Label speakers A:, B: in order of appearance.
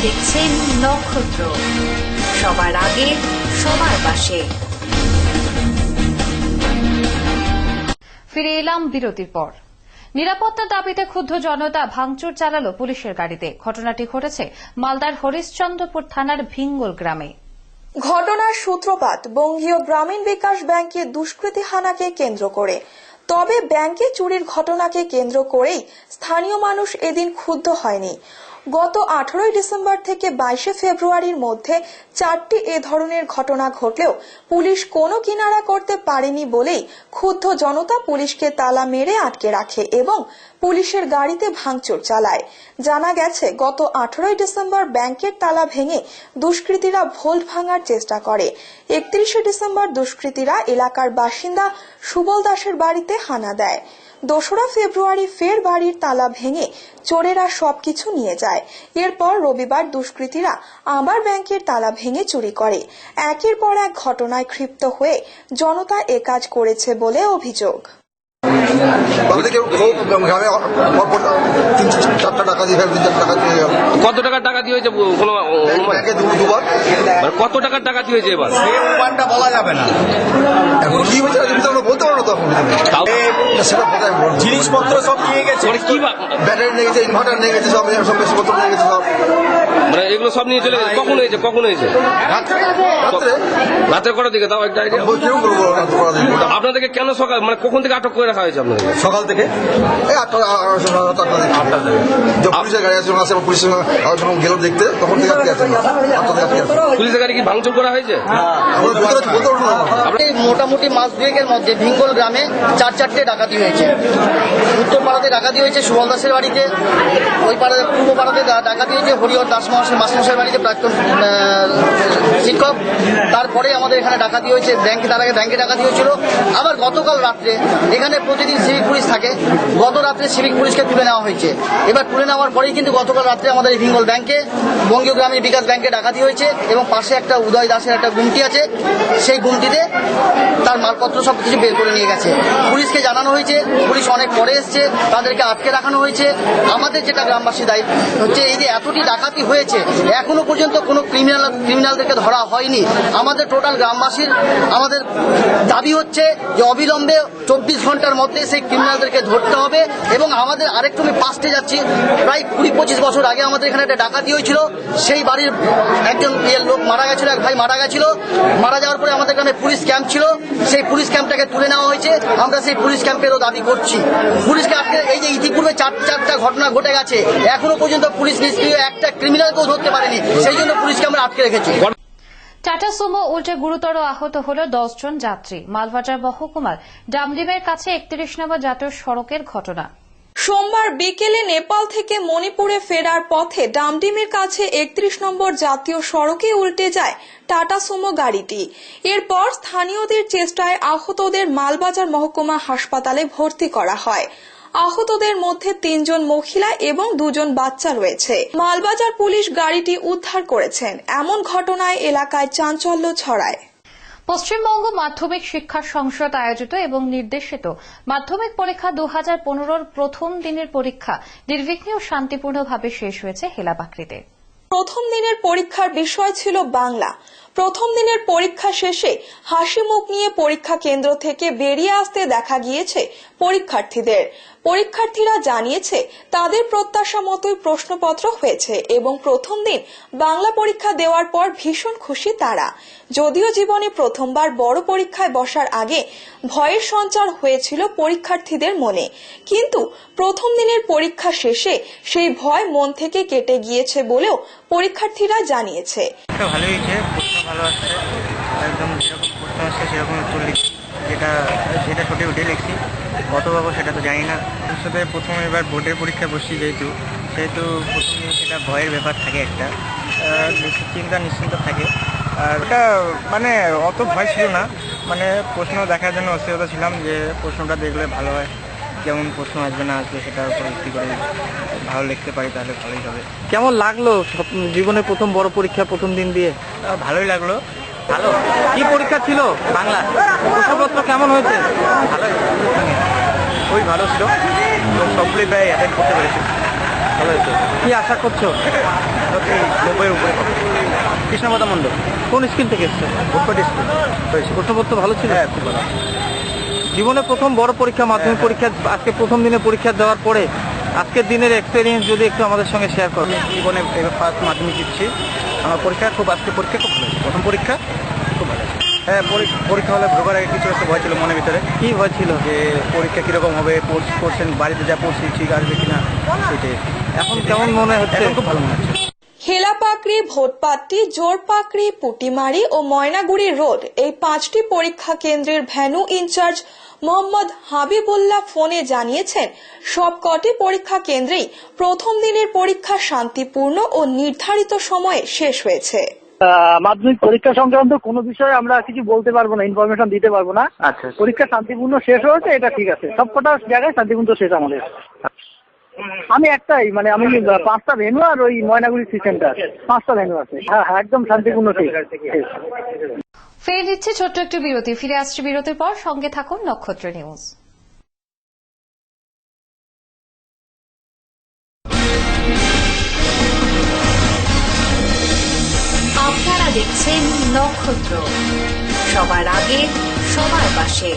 A: দেখছেন নক্ষত্র, সবার আগে সবার পাশে।
B: ফিরে এলাম বিরতির পর। নিরাপত্তার দাবিতে ক্ষুব্ধ জনতা ভাঙচুর চালালো পুলিশের গাড়িতে। ঘটনাটি ঘটেছে মালদার হরিশ্চন্দ্রপুর থানার ভিঙ্গল গ্রামে।
C: ঘটনার সূত্রপাত বঙ্গীয় গ্রামীণ বিকাশ ব্যাংকে দুষ্কৃতী হানাকে কেন্দ্র করে। তবে ব্যাংকে চুরির ঘটনাকে কেন্দ্র করেই স্থানীয় মানুষ এদিন ক্ষুব্ধ হয়নি। গত 18 ডিসেম্বর থেকে 22 ফেব্রুয়ারির মধ্যে 4টি এ ধরনের ঘটনা ঘটলেও পুলিশ কোনো কিনারা করতে পারেনি বলেই ক্ষুব্ধ জনতা পুলিশকে তালা মেরে আটকে রাখে এবং পুলিশের গাড়িতে ভাঙচুর চালায়। জানা গেছে, গত 18 ডিসেম্বর ব্যাংকের তালা ভেঙে দুষ্কৃতীরা ভোল্ট ভাঙার চেষ্টা করে। 31 ডিসেম্বর দুষ্কৃতীরা এলাকার বাসিন্দা সুবল দাসের বাড়িতে হানা দেয়। 2রা ফেব্রুয়ারি ফের বাড়ির তালা ভেঙে চোরেরা সবকিছু নিয়ে যায়। এরপর রবিবার দুষ্কৃতীরা আবার ব্যাংকের তালা ভেঙে চুরি করে। একের পর এক ঘটনায় ক্ষিপ্ত হয়ে জনতা এ কাজ করেছে বলে অভিযোগ।
D: কত টাকার ডাকাতি হয়েছে? কত টাকার ডাকাতি হয়েছে এবার?
E: বলা যাবে না, বলতে পারো। তখন জিনিসপত্র সব নিয়ে গেছে,
D: কি
E: ব্যাটারি নিয়ে গেছে, ইনভার্টার নিয়ে গেছে, সব বেশিপত্র নিয়ে গেছে সব।
D: মানে এগুলো সব নিয়ে চলে গেছে? কখন হয়েছে? রাতের কটার দিকে? তাও একটা আইডিয়া। আপনাদেরকে কেন সকাল, মানে কখন থেকে আটক করে রাখা হয়েছে আপনাদের?
E: সকাল থেকে এই 8টা পুলিশের গাড়ি আছে, পুলিশ গেল দেখতে, তখন থেকে আটকে আছে।
D: পুলিশের গাড়ি কি ভাঙচুর করা হয়েছে?
F: মোটামুটি মাস দুয়েকের মধ্যে ভিঙ্গল গ্রামে 4-4টে ডাকাতি হয়েছে। উত্তর পাড়াতে ডাকাতি হয়েছে সুবল দাসের বাড়িতে, ওই পাড়াতে পূর্ব পাড়াতে ডাকাতি হয়েছে হরিহর দাস মাস্টারমশাইয়ের বাড়িতে, প্রাক্তন শিক্ষক। তারপরে আমাদের এখানে ডাকাতি হয়েছে ব্যাংকে, তার আগে ব্যাংকে ডাকাতি হয়েছিল। আবার গতকাল রাত্রে এখানে প্রতিদিন সিভিক পুলিশ থাকে, গত রাত্রে সিভিক পুলিশকে তুলে নেওয়া হয়েছে। এবার তুলে নেওয়ার পরেই কিন্তু গতকাল রাত্রে আমাদের এই ভিঙ্গল ব্যাংকে, বঙ্গীয় গ্রামীণ বিকাশ ব্যাংকে ডাকাতি হয়েছে এবং পাশে একটা উদয় দাসের একটা গুমটি আছে, সেই গুমটিতে তার মালপত্র সবকিছু বের করে নিয়ে গেছে। পুলিশকে জানানো হয়েছে, পুলিশ অনেক পরে এসছে, তাদেরকে আটকে রাখানো হয়েছে। আমাদের যেটা গ্রামবাসী দায়ী হচ্ছে, এই যে এতটি ডাকাতি হয়েছে এখনো পর্যন্ত কোনো ক্রিমিনালদেরকে ধরা হয়নি। আমাদের টোটাল গ্রামবাসীর আমাদের দাবি হচ্ছে যে অবিলম্বে 24 ঘন্টার মধ্যে সেই ক্রিমিনালদেরকে ধরতে হবে। এবং আমাদের আরেকটু আমি পাস্টে যাচ্ছি, প্রায় 20-25 বছর আগে আমাদের এখানে একটা ডাকাতি হয়েছিল, সেই বাড়ির একজন লোক মারা গেছিল, এক ভাই মারা গেছিল। মারা যাওয়ার পরে আমাদের গ্রামে পুলিশ ক্যাম্প ছিল, সেই পুলিশ ক্যাম্পটাকে তুলে নেওয়া হয়েছে। আমরা সেই পুলিশ ক্যাম্পেরও দাবি করছি। পুলিশকে আজকে এই যে ইতিপূর্বে 4টা ঘটনা ঘটে গেছে, এখনো পর্যন্ত পুলিশ নিষ্ক্রিয়, একটা ক্রিমিনালকেও ধরতে পারেনি, সেই জন্য পুলিশকে আমরা আটকে রেখেছি।
B: টাটা সুমো উল্টে গুরুতর আহত হল 10 জন যাত্রী। মালবাজার মহকুমার ডামডিমের কাছে 31 নম্বর জাতীয় সড়কের ঘটনা।
C: সোমবার বিকেলে নেপাল থেকে মণিপুরে ফেরার পথে ডামডিমের কাছে 31 নম্বর জাতীয় সড়কে উল্টে যায় টাটা সুমো গাড়িটি। এরপর স্থানীয়দের চেষ্টায় আহতদের মালবাজার মহকুমা হাসপাতালে ভর্তি করা হয়। আহতদের মধ্যে 3 জন মহিলা এবং 2 জন বাচ্চা রয়েছে। মালবাজার পুলিশ গাড়িটি উদ্ধার করেছেন। এমন ঘটনায় এলাকায় চাঞ্চল্য ছড়ায়।
B: পশ্চিমবঙ্গ মাধ্যমিক শিক্ষা সংসদ আয়োজিত এবং নির্দেশিত মাধ্যমিক পরীক্ষা 2015-র প্রথম দিনের পরীক্ষা নির্বিঘ্নে ও শান্তিপূর্ণভাবে শেষ হয়েছে হেলাবাকরিতে।
C: প্রথম দিনের পরীক্ষার বিষয় ছিল বাংলা। প্রথম দিনের পরীক্ষা শেষে হাসি মুখ নিয়ে পরীক্ষা কেন্দ্র থেকে বেরিয়ে আসতে দেখা গিয়েছে পরীক্ষার্থীদের। পরীক্ষার্থীরা জানিয়েছে তাদের প্রত্যাশা মতোই প্রশ্নপত্র হয়েছে এবং প্রথম দিন বাংলা পরীক্ষা দেওয়ার পর ভীষণ খুশি তারা। যদিও জীবনে প্রথমবার বড় পরীক্ষায় বসার আগে ভয়ের সঞ্চার হয়েছিল পরীক্ষার্থীদের মনে, কিন্তু প্রথম দিনের পরীক্ষা শেষে সেই ভয় মন থেকে কেটে গিয়েছে বলেও পরীক্ষার্থীরা জানিয়েছে।
G: ভালো হয়েছে, ভালো আসছে, একদম যেরকম প্রশ্ন আসছে সেরকম উত্তর লিখছি, যেটা ছোটে উঠে লিখছি। কত পাবো সেটা তো জানি না। ভবিষ্যতে প্রথম এবার বোর্ডের পরীক্ষা বসছি, যেহেতু প্রথমে সেটা ভয়ের ব্যাপার থাকে, একটা চিন্তা নিশ্চিন্ত থাকে। আর এটা মানে অত ভয় ছিল না, মানে প্রশ্ন দেখার জন্য অস্থিরতা ছিলাম যে প্রশ্নটা দেখলে ভালো হয়, কেমন প্রশ্ন আসবে না আসবে সেটার উপর ভিত্তি করে ভালো লিখতে পারি তাহলে ভালোই হবে।
H: কেমন লাগলো জীবনের প্রথম বড় পরীক্ষা প্রথম দিন দিয়ে?
G: ভালোই লাগলো।
H: ভালো। কি পরীক্ষা ছিল? বাংলা। প্রশ্নপত্র কেমন হয়েছে?
G: ভালোই, খুবই ভালো ছিল, সবগুলোই প্রায় অ্যাটেন্ড করতে পেরেছি।
H: ভালো হয়েছে। কি আশা করছো?
G: 90-এর উপরে হবে। কৃষ্ণপদা মণ্ডল,
H: কোন স্কুল থেকে এসছো?
G: ভোটপাটি স্কুল হয়েছে।
H: প্রশ্নপত্র ভালো ছিল?
G: হ্যাঁ, খুব ভালো।
H: জীবনে প্রথম বড় পরীক্ষা, মাধ্যমিক পরীক্ষা, আজকে প্রথম দিনে পরীক্ষা দেওয়ার পরে আজকের দিনের এক্সপেরিয়েন্স যদি একটু আমাদের সঙ্গে শেয়ার করো।
G: জীবনে এবার ফার্স্ট মাধ্যমিক দিচ্ছি। আমার পরীক্ষা আজকে পরীক্ষা খুব ভালো হয়েছে। প্রথম পরীক্ষা খুব ভালো হয়েছে। হ্যাঁ, পরীক্ষা হলে ঢোকার আগে কিছু একটা ভয় ছিল মনের ভিতরে।
H: কি ভয় ছিল?
G: যে পরীক্ষা কিরকম হবে, পড়ছেন বাড়িতে যা পড়ছি ঠিক আসবে কিনা, সেটাই।
H: এখন কেমন মনে হচ্ছে?
G: এখন খুব ভালো মনে হচ্ছে।
C: হেলাপাকড়ি, ভোটপাট্টি, জোরপাকড়ি, পুটিমারি ও ময়নাগুড়ি রোড এই 5টি পরীক্ষা কেন্দ্রের ভেন্যু ইনচার্জ মোহাম্মদ হাবিবুল্লাহ ফোনে জানিয়েছেন, সবকটি পরীক্ষা কেন্দ্রেই প্রথম দিনের পরীক্ষা শান্তিপূর্ণ ও নির্ধারিত সময়ে শেষ হয়েছে।
I: মাধ্যমিক পরীক্ষা সংক্রান্ত কোনো বিষয়ে আমরা কিছু বলতে পারবো না, ইনফরমেশন দিতে পারবো না।
G: আচ্ছা,
I: পরীক্ষা শান্তিপূর্ণ শেষ হয়েছে, এটা ঠিক আছে। সবকটা জায়গায় শান্তিপূর্ণ শেষ আমাদের। আমি একটাই, মানে আমি 5টা ভেন্যু আর ওই ময়নাগুড়ি সি সেন্টার, 5টা ভেন্যু আছে। হ্যাঁ, একদম শান্তিপূর্ণ শেষ।
B: ফিরে দিচ্ছে ছোট্ট একটু বিরতি। ফিরে আসছে বিরতির পর, সঙ্গে থাকুন নক্ষত্র নিউজ।
A: আপনারা দেখছেন নক্ষত্র, সবার আগে সবার পাশে।